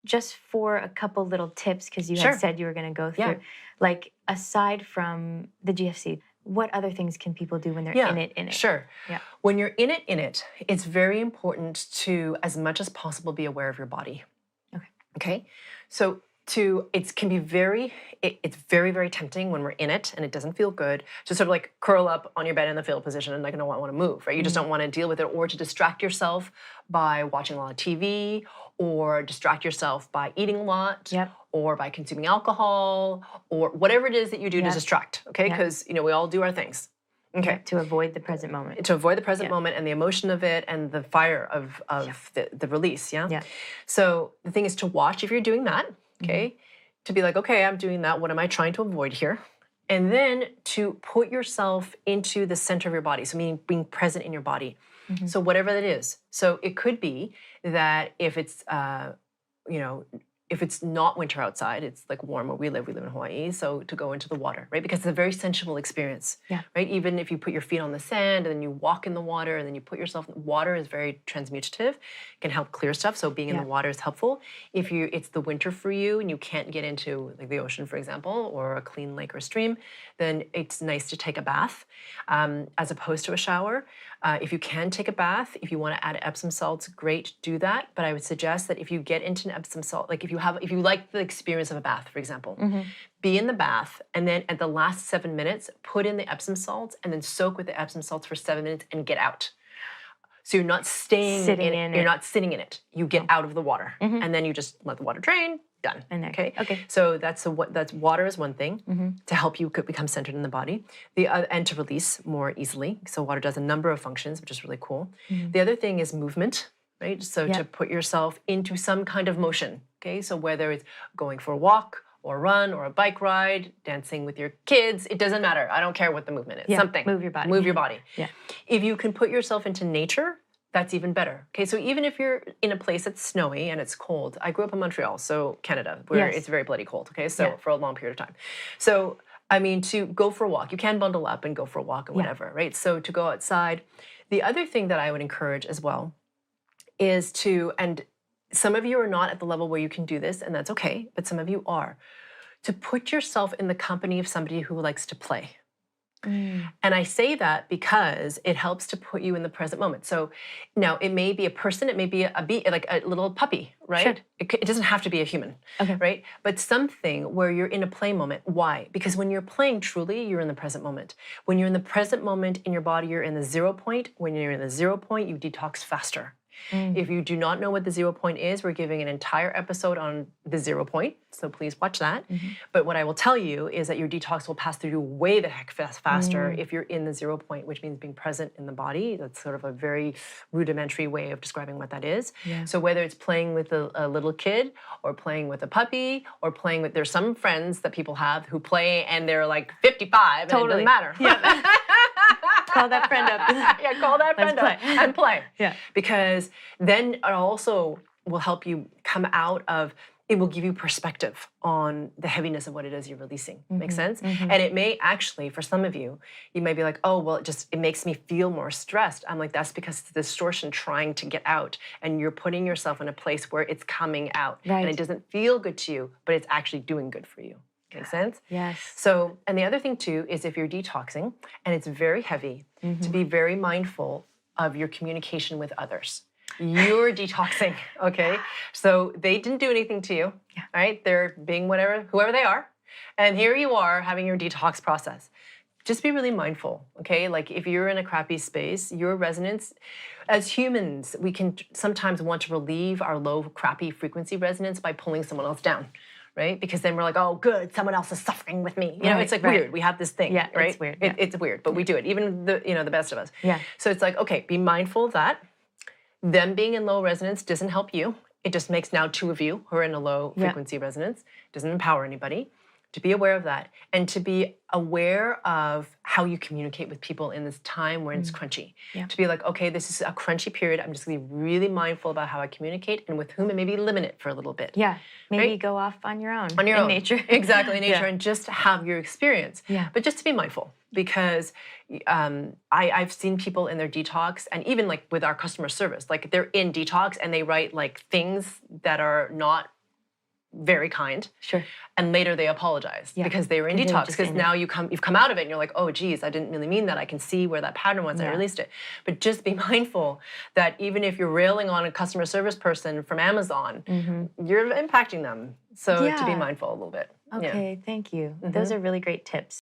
just for a couple little tips, because you Sure. had said you were going to go through, Yeah. like aside from the GFC, what other things can people do when they're Yeah, in it? sure. Yeah. When you're in it, it's very important to, as much as possible, be aware of your body. Okay. Okay? So it's very, very tempting when we're in it and it doesn't feel good to sort of like curl up on your bed in the fetal position and like, no, I want to move, right? You just don't want to deal with it, or to distract yourself by watching a lot of TV, or distract yourself by eating a lot, Yep. or by consuming alcohol, or whatever it is that you do to Yep. distract, okay? Yep. Because, we all do our things. Okay. Yep, to avoid the present moment. To avoid the present moment and the emotion of it and the fire of the release, yeah? Yeah. So the thing is to watch if you're doing that, okay? To be like, okay, I'm doing that. What am I trying to avoid here? And then to put yourself into the center of your body. So meaning being present in your body. So whatever that is. So it could be that if it's, if it's not winter outside, it's like warm where we live in Hawaii, so to go into the water, right? Because it's a very sensual experience, right? Even if you put your feet on the sand and then you walk in the water and then you put yourself, water is very transmutative, can help clear stuff, so being in the water is helpful. If it's the winter for you and you can't get into like the ocean, for example, or a clean lake or stream, then it's nice to take a bath as opposed to a shower. If you can take a bath, if you want to add Epsom salts, great, do that. But I would suggest that if you get into an Epsom salt, like if you like the experience of a bath, for example, be in the bath, and then at the last 7 minutes, put in the Epsom salts and then soak with the Epsom salts for 7 minutes and get out. So you're not staying in it. You're not sitting in it. You get out of the water, and then you just let the water drain. Done. Okay. So that's water is one thing to help you become centered in the body. And to release more easily. So water does a number of functions, which is really cool. The other thing is movement, right? So to put yourself into some kind of motion. Okay. So whether it's going for a walk or run or a bike ride, dancing with your kids, it doesn't matter. I don't care what the movement is. Yeah. Something. Move your body. Move your body. Yeah. If you can put yourself into nature, that's even better. Okay, so even if you're in a place that's snowy and it's cold, I grew up in Montreal, so Canada, where it's very bloody cold, okay, so for a long period of time. So, I mean, to go for a walk, you can bundle up and go for a walk and whatever, right? So to go outside. The other thing that I would encourage as well is and some of you are not at the level where you can do this, and that's okay, but some of you are, to put yourself in the company of somebody who likes to play. And I say that because it helps to put you in the present moment. So now it may be a person, it may be like a little puppy, right? Sure. It doesn't have to be a human, right? But something where you're in a play moment. Why? Because when you're playing truly, you're in the present moment. When you're in the present moment in your body, you're in the 0 point. When you're in the 0 point, you detox faster. If you do not know what the 0 point is, we're giving an entire episode on the 0 point, so please watch that. But what I will tell you is that your detox will pass through you way the heck faster if you're in the 0 point, which means being present in the body. That's sort of a very rudimentary way of describing what that is. So whether it's playing with a little kid or playing with a puppy or playing with, there's some friends that people have who play and they're like 55 and it doesn't matter. Call that friend up. Call that friend up and play. Yeah. Because then it also will help you come out of, it will give you perspective on the heaviness of what it is you're releasing. Make sense? And it may actually, for some of you, you may be like, oh, well, it makes me feel more stressed. I'm like, that's because it's the distortion trying to get out. And you're putting yourself in a place where it's coming out. Right. And it doesn't feel good to you, but it's actually doing good for you. Make sense? Yes. So, and the other thing too is if you're detoxing and it's very heavy, to be very mindful of your communication with others. You're detoxing, okay? So they didn't do anything to you, right? They're being whoever they are. And here you are having your detox process. Just be really mindful, okay? Like if you're in a crappy space, your resonance, as humans, we can sometimes want to relieve our low, crappy frequency resonance by pulling someone else down. Right? Because then we're like, oh, good, someone else is suffering with me. You know, it's like weird. We have this thing, right? It's weird. It's weird, but we do it. Even the best of us. Yeah. So it's like, okay, be mindful of that. Them being in low resonance doesn't help you. It just makes now two of you who are in a low frequency resonance. Doesn't empower anybody. To be aware of that and to be aware of how you communicate with people in this time where it's crunchy. To be like, okay, this is a crunchy period. I'm just going to be really mindful about how I communicate and with whom, and maybe limit it for a little bit. Yeah, maybe go off on your own. On your own. Nature. Exactly, in nature, and just have your experience. But just to be mindful, because I've seen people in their detox, and even like with our customer service, like they're in detox and they write like things that are not very kind. Sure. And later they apologized because they were in 'Cause they were detox. just Because in it. now you've come out of it and you're like, oh geez, I didn't really mean that. I can see where that pattern was. I Yeah. released it. But just be mindful that even if you're railing on a customer service person from Amazon, you're impacting them. So to be Yeah. mindful a little bit. Yeah. Okay, thank you. Those are really great tips.